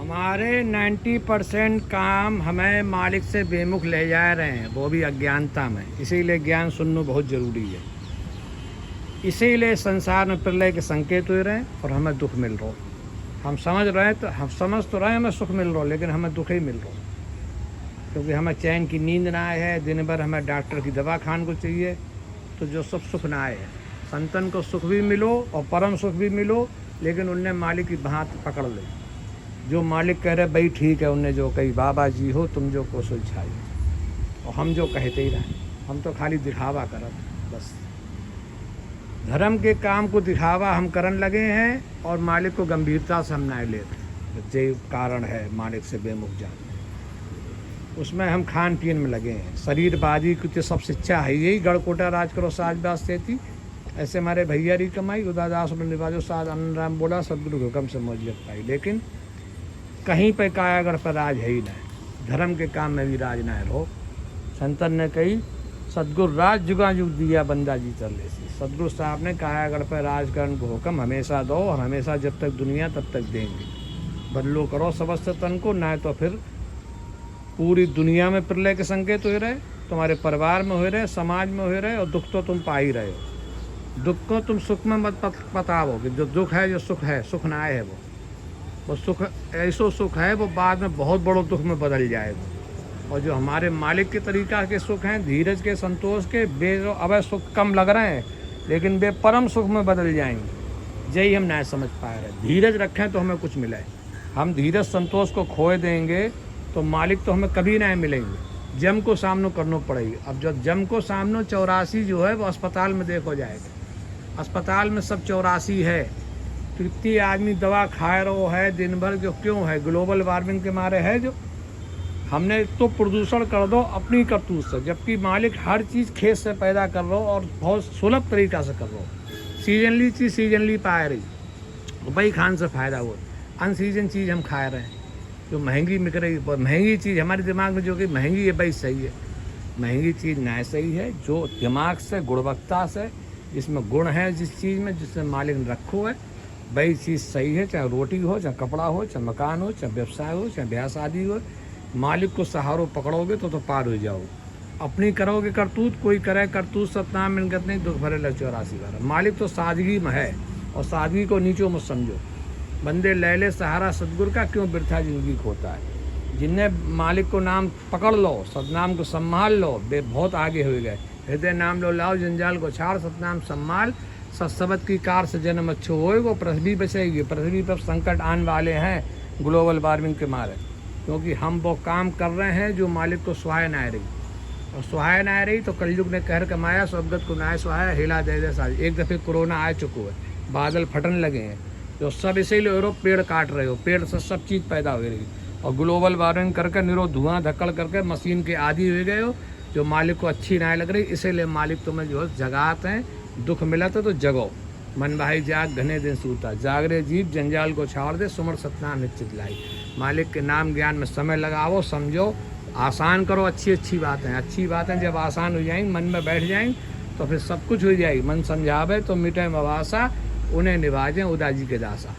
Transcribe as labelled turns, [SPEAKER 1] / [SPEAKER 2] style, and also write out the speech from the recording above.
[SPEAKER 1] हमारे 90% काम हमें मालिक से बेमुख ले जा रहे हैं, वो भी अज्ञानता में। इसीलिए ज्ञान सुनना बहुत ज़रूरी है। इसीलिए संसार में प्रलय के संकेत हो रहे हैं और हमें दुख मिल रहा। हम समझ रहे हैं तो हम समझ तो रहे हैं हमें सुख मिल रहा, लेकिन हमें दुख ही मिल रहा, क्योंकि हमें चैन की नींद ना आए है। दिन भर हमें डॉक्टर की दवा खान को चाहिए, तो जो सब सुख ना आए है। संतन को सुख भी मिलो और परम सुख भी मिलो, लेकिन उनने मालिक की बात पकड़ ली। जो मालिक कह रहे भाई ठीक है, उनने जो कही बाबा जी हो तुम जो को सुलझाई, और हम जो कहते ही रहे। हम तो खाली दिखावा करत बस, धर्म के काम को दिखावा हम करन लगे हैं और मालिक को गंभीरता से हम ना लेते। ये कारण है मालिक से बेमुख जाना, उसमें हम खान पीन में लगे हैं। शरीरबाजी की तो सब शिक्षा है यही, गढ़कोटा राज करो साज बास थी। ऐसे हमारे भैया री कमाई, उदादास निवाजो साज आनंद राम बोला, सदगुरु हुक्म से मौजियत पाई। लेकिन कहीं पे कायागढ़ पर राज है ही नहीं, धर्म के काम में भी राज ना रहो। संतन ने कही सदगुरु राज जुगा जुग दिया बंदा जी चले सी। सदगुरु साहब ने कायागढ़ पर राज करने को हुक्म हमेशा दो, और हमेशा जब तक दुनिया तब तक देंगे। बदलो करो सबसे तन को, ना तो फिर पूरी दुनिया में प्रलय के संकेत हो रहे, तुम्हारे परिवार में हो रहे, समाज में हो रहे, और दुख तो तुम पा ही रहे हो। दुख को तुम सुख में मत बताओ कि जो दुख है, जो सुख है, सुख ना है वो सुख ऐसो सुख है वो बाद में बहुत बड़ो दुख में बदल जाएगा। और जो हमारे मालिक के तरीका के सुख हैं, धीरज के, संतोष के, अब सुख कम लग रहे हैं लेकिन वे परम सुख में बदल जाएंगे। यही हम नहीं समझ पा रहे। धीरज रखें तो हमें कुछ मिले, हम धीरज संतोष को खोए देंगे तो मालिक तो हमें कभी नहीं मिलेंगे। जम को सामना करना पड़ेगी। अब जो जम को सामना 84 जो है वो अस्पताल में देखो जाएगा। अस्पताल में सब 84 है, तो इतनी आदमी दवा खा रहो है दिन भर, जो क्यों है? ग्लोबल वार्मिंग के मारे है। जो हमने तो प्रदूषण कर दो अपनी करतूत से, जबकि मालिक हर चीज़ खेत से पैदा कर रहा हो और बहुत सुलभ तरीका से कर रहा हो। सीजनली चीज़ सीजनली पा रही, वही खान से फ़ायदा हो। अनसीजन चीज़ हम खा रहे हैं जो महंगी बिक रही। महंगी चीज़ हमारे दिमाग में जो कि महंगी है वही सही है, महंगी चीज़ ना सही है। जो दिमाग से, गुणवत्ता से, जिसमें गुण है, जिस चीज़ में जिसमें मालिक ने रखो है वही चीज़ सही है। चाहे रोटी हो, चाहे कपड़ा हो, चाहे मकान हो, चाहे व्यवसाय हो, चाहे ब्याह शादी हो। मालिक को सहारो पकड़ोगे तो पार हो जाओ। अपनी करोगे करतूत, कोई करे करतूत सतनाम मिलगत नहीं, दुख भरे ल 84 बार। मालिक तो सादगी में है, और सादगी को नीचों मत समझो। बंदे ले ले सहारा सदगुरु का, क्यों वृथा जिंदगी खोता है। जिनने मालिक को नाम पकड़ लो, सतनाम को संभाल लो, वे बहुत आगे हो गए। हृदय नाम लो लाओ, जंजाल को छाड़, सतनाम संभाल। सत्सबत की कार से जन्म अच्छो होए, वो पृथ्वी बचेगी। पृथ्वी पर संकट आने वाले हैं ग्लोबल वार्मिंग के मारे, क्योंकि हम वो काम कर रहे हैं जो मालिक को सुहाय ना रही। और सुहाय ना रही तो कलयुग ने कहर कमाया, स्वगत को नाय सुहाया, हिला दे दे साज। एक दफ़े कोरोना आ चुको है, बादल फटने लगे हैं, जो सब इसीलिए हो रहे हो, पेड़ काट रहे हो, पेड़ से सब चीज़ पैदा हो रही। और ग्लोबल वार्मिंग करके निरो धुआं धक्कड़ करके मशीन के आदी हो गए हो, जो मालिक को अच्छी ना लग रही। इसीलिए मालिक तुम्हें जो है जगाते हैं, दुख मिला तो जगो। मन भाई जाग घने दिन सूता, जागरे जीव जंजाल को छाड़ दे, सुमर सतनाम निश्चित लाई। मालिक के नाम ज्ञान में समय लगाओ, समझो, आसान करो। अच्छी बातें जब आसान हो जाएंगी, मन में बैठ जाएंगी, तो फिर सब कुछ हो जाएगी। मन समझावे तो मिटे मवासा, उन्हें निभाजें उदाजी के दासा।